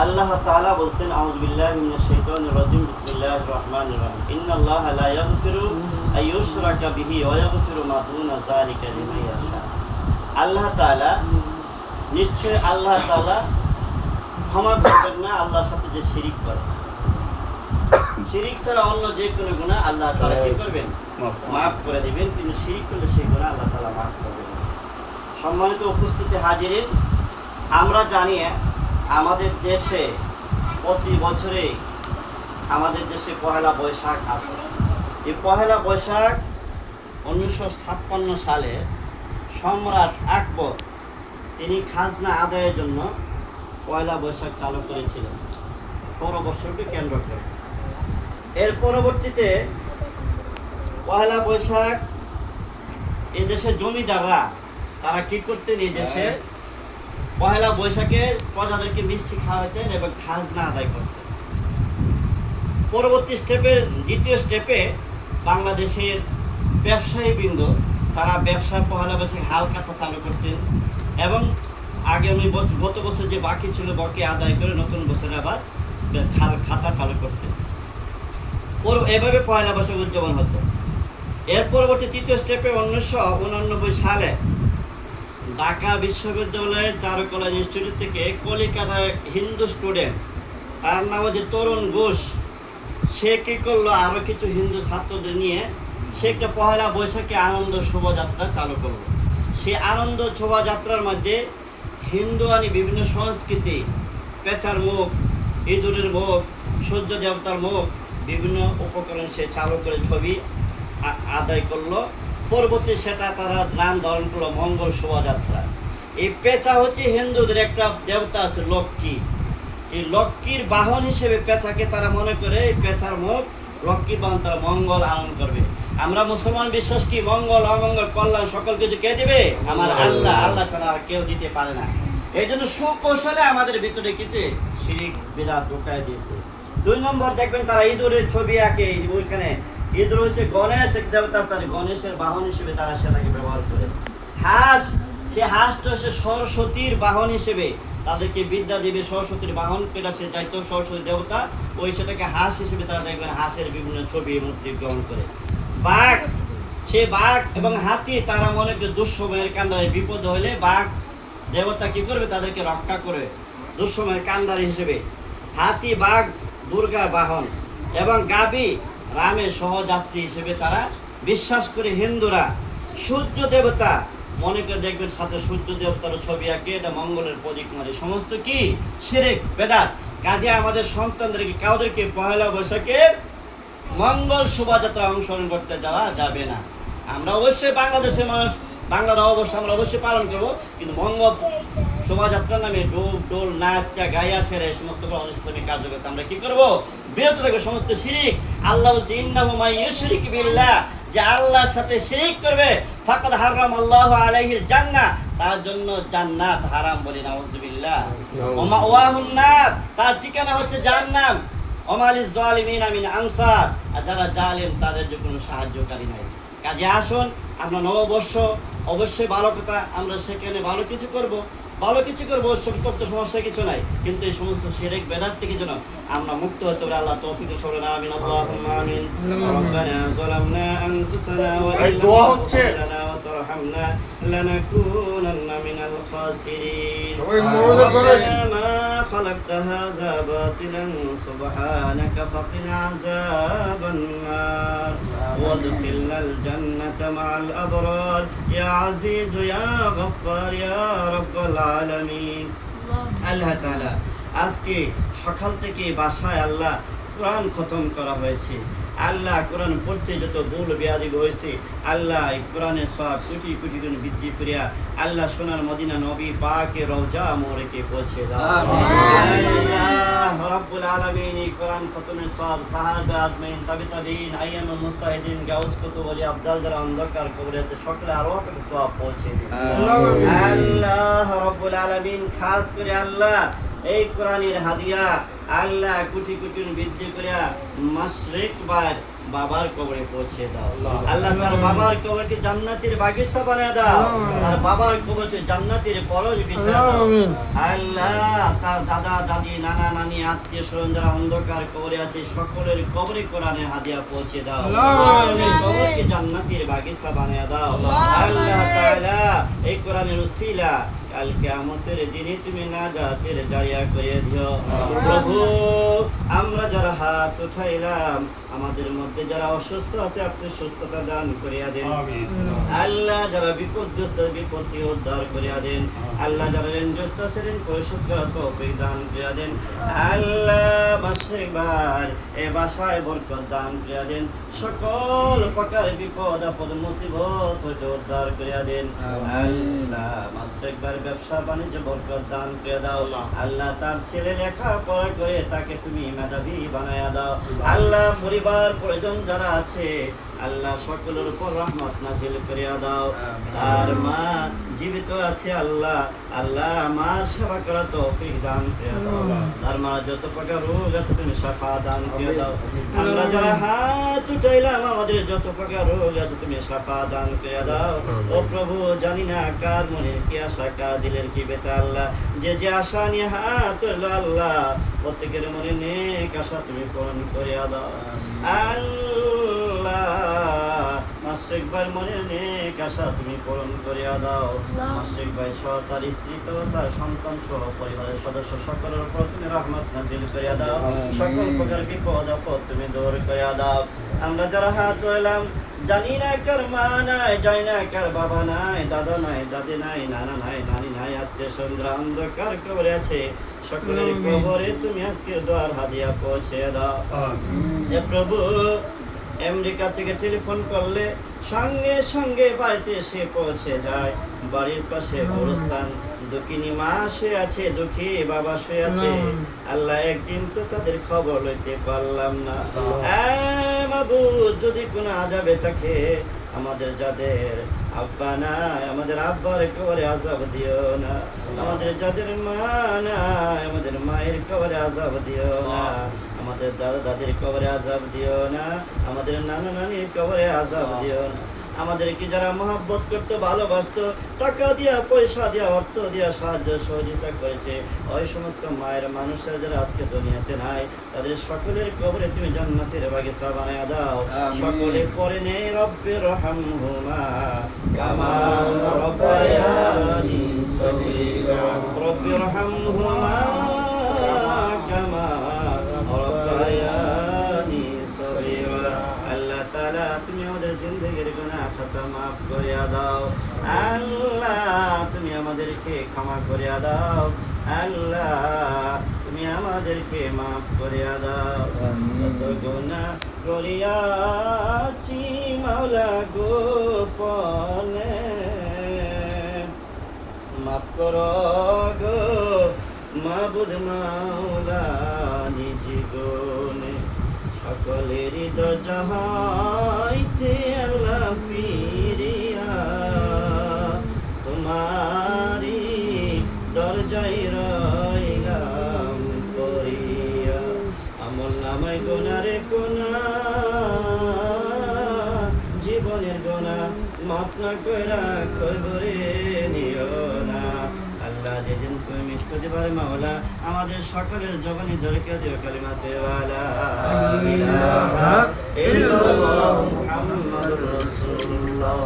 আল্লাহ তাআলা বলছেন, আউযু বিল্লাহি মিনাশ শাইতানির রাজিম, বিসমিল্লাহির রহমানির রহিম, ইন্নাল্লাহা লা ইয়াগফিরু আইয়ুশরাকা বিহি ওয়া ইয়াগফিরু মা দুনা যালিকা লিমান ইয়াশা। আল্লাহ তাআলা, নিশ্চয় আল্লাহ তাআলা ক্ষমা করবেন না আল্লাহর সাথে যে শিরিক করে। শিরিক ছাড়া অন্য যে কোনো গুনাহ আল্লাহ তাআলা কি করবেন? মাফ করে দিবেন, কিন্তু শিরিক করলে সেই গুনাহ আল্লাহ তাআলা মাফ করবেন না। সম্মানিত উপস্থিতি হাজিরিন, আমরা জানি আমাদের দেশে প্রতি বছরে আমাদের দেশে পহেলা বৈশাখ আসে। এই পহেলা বৈশাখ 1956 সালে সম্রাট আকবর তিনি খাজনা আদায়ের জন্য পয়লা বৈশাখ চালু করেছিলেন, 16 বছরকে কেন্দ্র করে। এর পরবর্তীতে পয়লা বৈশাখ এই দেশের জমিদাররা তারা কি করতেন? এই দেশে পয়লা বৈশাখে প্রজাদেরকে মিষ্টি খাওয়াতেন এবং খাজনা আদায় করতেন। পরবর্তী দ্বিতীয় স্টেপে বাংলাদেশের ব্যবসায়ীবৃন্দ তারা ব্যবসার পয়লা বৈশাখে হাল কাটা চালু করতেন এবং গত বছর যে বাকি ছিল বাকি আদায় করে নতুন বছরে আবার খাতা চালু করতেন। এভাবে পয়লা বৈশাখ উদযাপন হতো। এর পরবর্তী তৃতীয় স্টেপে 1989 সালে ঢাকা বিশ্ববিদ্যালয়ের চারুকলা ইনস্টিটিউট থেকে কলিকাতার হিন্দু স্টুডেন্ট, তার নাম হচ্ছে তরুণ ঘোষ, সে কি করলো? আরো কিছু হিন্দু ছাত্রদের নিয়ে সে একটা পয়লা বৈশাখে আনন্দ শোভাযাত্রা চালু করলো। সে আনন্দ শোভাযাত্রার মধ্যে হিন্দুয়ানি বিভিন্ন সংস্কৃতি, পেঁচার মুখ, ইঁদুরের মুখ, সূর্য দেবতার মুখ, বিভিন্ন উপকরণ সে চালু করে ছবি আদায় করলো। পরবর্তী সেটা তারা নাম ধারণ করলো মঙ্গল শোভাযাত্রা। এই পেঁচা হচ্ছে হিন্দুদের একটা দেবতা আছে লক্ষ্মী। এই লক্ষ্মীর বাহন হিসেবে পেঁচাকে তারা মনে করে এই পেঁচার মুখ লক্ষ্মীর বাহন, তারা মঙ্গল আনয়ন করবে। আমরা মুসলমান বিশ্বাস কি মঙ্গল অমঙ্গল কল্যাণ সকল কিছু কে দিবে? আমার আল্লাহ। আল্লাহ ছাড়া আর কেউ দিতে পারে না। এই জন্য সুকৌশলে আমাদের ভিতরে কিছু শিরিক বিদআত ঢুকায় দিয়েছে। 2 নম্বর দেখবেন তারা ইঁদুরের ছবি আঁকে। ওইখানে ইঁদুর হচ্ছে গণেশ এক দেবতা, তার গণেশের বাহন হিসেবে তারা সেটাকে ব্যবহার করে। হাঁস, সে হাঁসটা হচ্ছে সরস্বতীর বাহন হিসেবে, তাদেরকে বিদ্যা দেবে সরস্বতীর বাহন করে সে চাইতো সরস্বতী দেবতা, ওই সেটাকে হাঁস হিসেবে তারা দেখবেন হাঁসের বিভিন্ন ছবি মূর্তি গ্রহণ করে। বাঘ, সে বাঘ এবং হাতি তারা মনে করে দুঃসময়ের কান্ডারে বিপদ হলে বাঘ দেবতা কি করবে? তাদেরকে রক্ষা করবে দুঃসময়ের কান্ডারি হিসেবে। হাতি বাঘ দুর্গার বাহন এবং গাভী রামের সহযাত্রী হিসেবে তারা বিশ্বাস করে হিন্দুরা। সূর্য দেবতা মনে করে দেখবেন সাথে সূর্য দেবতার ছবি আঁকে, এটা মঙ্গলের প্রতীক মানে সমস্ত কি শিরক বেদাত। কাজে আমাদের সন্তানদেরকে কাউদেরকে পয়লা বৈশাখে মঙ্গল শোভাযাত্রা অংশগ্রহণ করতে যাওয়া যাবে না। আমরা অবশ্যই বাংলাদেশের মানুষ, বাংলার অবশ্যই আমরা অবশ্যই পালন করবো, কিন্তু মঙ্গল শোভাযাত্রা নামে ডোল নাচা গায়া সেরা এই সমস্ত অনিসলামিক কার্যকলাপ আমরা কি করবো? বিরত থাকবো। সমস্ত শিরিক, আল্লাহ বলছে ইন্নাহু মান ইউশরিক বিল্লাহ, যে আল্লাহর সাথে শিরিক করবে ফাকাদ হারামাল্লাহু আলাইহিল জান্নাহ, তার জন্য জান্নাত হারাম। বলি নাউযুবিল্লাহ। ওয়া মাওয়াহুন নার, তার ঠিকানা হচ্ছে জাহান্নাম। ওয়া মা লিজ জালিমিনা মিন আনসার, আর যারা জালিম তাদের যে কোনো সাহায্যকারী নাই। কাজে আসুন আমরা নববর্ষ অবশ্যই ভালো কথা, আমরা সেখানে ভালো কিছু করব, সত্য সমস্যা কিছু নাই, কিন্তু এই সমস্ত শিরক বেদাত থেকে যেন আমরা মুক্ত হতে পারি। আল্লাহ তৌফিক দান করুন। আমিন। আল্লাহুম্মা আমিন। রব্বানা যালামনা আনফুসানা ওয়া ইল্লাম তাগফির লানা ওয়া তারহামনা লানাকুনান্না মিনাল খাসিরিন। মা খালাকতা হাযা বাতিলান সুবহানাকা ফাকিনা আযাবান নার ওয়াদখিলনাল জান্নাতা মা'আল আবরার ইয়া আজিজ ইয়া গফফার ইয়া রাব্বাল আলামিন। আল্লাহ তাআলা আজকে সকাল থেকে বাসায় আল্লাহ কোরআন খতম করা হয়েছে। আল্লাহ কোরআন পড়তে যত ভুল বেয়াদবি হয়েছে, আল্লাহ এই কোরআনের সওয়াব কোটি কোটি গুণ বৃদ্ধি করিয়া আল্লাহ সোনার মদিনা নবী পাকের রওজা মোবারকে পৌঁছে দাও। আল্লাহ রাব্বুল আলামিন এই কোরআন খতমের সওয়াব সাহাবা আজমাইন তাবিঈন আইয়ামুল মুস্তাহিদিন গাউস কুতুব ওলি আফদাল যারা অন্ধকার কবরে আছে সকলে আরো একটা সওয়াব পৌঁছে দিন। আল্লাহ রাব্বুল আলামিন খাস করে আল্লাহ এই কোরআনের হাদিয়া আল্লাহ কোটি কোটি বৃদ্ধি করিয়া মাশরিক বাবার কবরে পৌঁছে দাও। আল্লাহ তার বাবার কবরকে জান্নাতের বাগিচা বানিয়ে দাও, তার বাবার কবরকে জান্নাতের পরশ বিছিয়ে দাও। আল্লাহ তার দাদা দাদি নানা নানি আত্মীয় স্বজন যারা অন্ধকার কবরে আছে সকলের কবরে কোরআনের হাদিয়া পৌঁছে দাও, কবরকে জান্নাতের বাগিচা বানিয়ে দাও। আল্লাহ তাআলা এই কোরআনের উসিলা কাল কিয়ামতের দিনে তুমি নাজাতের জারিয়া করে দিও। প্রভু আমরা যারা হাত উঠাইলাম আমাদের মধ্যে যারা অসুস্থ আছে আপনি সুস্থতা দান করিয়া দেন। আল্লাহ যারা বিপদগ্রস্ত বিপত্তি উদ্ধার করিয়া দেন। আল্লাহ যারা ঋণগ্রস্ত আছে ঋণ পরিশোধ করার তৌফিক দান করিয়া দেন। আল্লাহ মাসেবার এ বাসায় বরকত দান করিয়া দেন। সকল প্রকার বিপদ আপদ মুসিবত হইতে উদ্ধার করিয়া দেন। আল্লাহ মাসেবার ব্যবসা বাণিজ্য বরকত দান করে দাও। আল্লাহ তার ছেলে লেখাপড়া করে তাকে তুমি মেধাবী বানায়া দাও। আল্লাহ পরিবার পরিজন যারা আছে আল্লাহ সকলের উপর রহমত নাযিল করিয়া দাও। আর মা জীবিত আছে আল্লাহ আল্লাহ মার সেবা করার তৌফিক দান করিয়া দাও। আর মা যত প্রকার রোগ আছে তুমি শিফা দান করিয়া দাও। আমরা যারা হাত উঠাইলাম আমাদের যত প্রকার রোগ আছে তুমি শিফা দান করিয়া দাও। ও প্রভু জানি না কার মনের কি আশা কার দিলের কি বেতা আল্লাহ যে যে আশা নিয়ে হাত তুললো আল্লাহ প্রত্যেকের মনে নেক আশা তুমি পূরণ করিয়া দাও। আল্লাহ মাসিক ভাই মনের নেক আশা তুমি পূরণ করিয়া দাও। মাসিক ভাই সহ তার স্ত্রী তো তার সন্তান সহ পরিবারের সদস্য সকলের উপর তুমি রহমত নাযিল করিয়া দাও। সকল প্রকার বিপদ আপদ তুমি দূর করিয়া দাও। আমরা যারা হাত ধরলাম জানি না কার মা নাই, জানি না কার বাবা নাই, দাদা নাই, দাদি নাই, নানা নাই, নানি নাই, আত্মীয় স্বজন অন্ধকার কবরে আছে সকলের কবরে তুমি আজকে দোয়ার হাদিয়া পৌঁছে দাও। হে প্রভু আমেরিকা থেকে টেলিফোন করলে সঙ্গে সঙ্গে বাড়িতে এসে পৌঁছে যায়। বাড়ির পাশে গোরস্থান দুঃখিনী মা শুয়ে আছে, দুঃখী বাবা শুয়ে আছে। আল্লাহ একদিন তো তাদের খবর লইতে পারলাম না। মাবুদ যদি কোনো আযাবে থাকে আমাদের যাদের আব্বা নাই আমাদের আব্বার কবরে আযাব দিও না। আমাদের যাদের মা নাই আমাদের মায়ের কবরে আযাব দিও না। আমাদের দাদা দাদির কবরে আযাব দিও না। আমাদের নানা নানির কবরে আযাব দিও না। আমাদেরকে যারা মহব্বত করতো ভালোবাসতো টাকা দিয়া পয়সা দিয়া অর্থ দিয়া সাহায্য সহযোগিতা করেছে ওই সমস্ত মায়ের মানুষেরা যারা আজকে দুনিয়াতে নাই তাদের সকলের কবরে তুমি জান্নাতের বাগিচা বানায়া দাও। সকলে পড়ে নে রব্বির রহমহুমা কামা রব্বায়ানি সগীরা। রব্বির রহমহুমা কামা রব্বায়ানি সগীরা। আল্লাহ তাআলা তুমি আমাদের জিন্দেগির গুনাহ খাতা মাফ করিয়া দাও। আল্লাহ তুমি আমাদেরকে ক্ষমা করিয়া দাও। আল্লাহ তুমি আমাদেরকে মাফ করিয়া দাও। কত গুনাহ করিয়াছি মাওলা গোপনে মাফ করো গো মাবুদ মাওলা নিজ গুণে। সকলেরই দরজা হইতে আল্লাহ ফিরিয়া তোমারি দরজায় রইলাম করিয়া। আমল নামায় গোনারে গোনা জীবনের গোনা মাফ না কইরা কবরে নিও না। আল্লাহ যেদিন তুমি মৃত্যু দিবার মাওলা আমাদের সকলের জবানি জড়কে দিও কালিমাতে ওয়ালা ইলাহা ইল্লাল্লাহ মুহাম্মাদুর রাসূলুল্লাহ।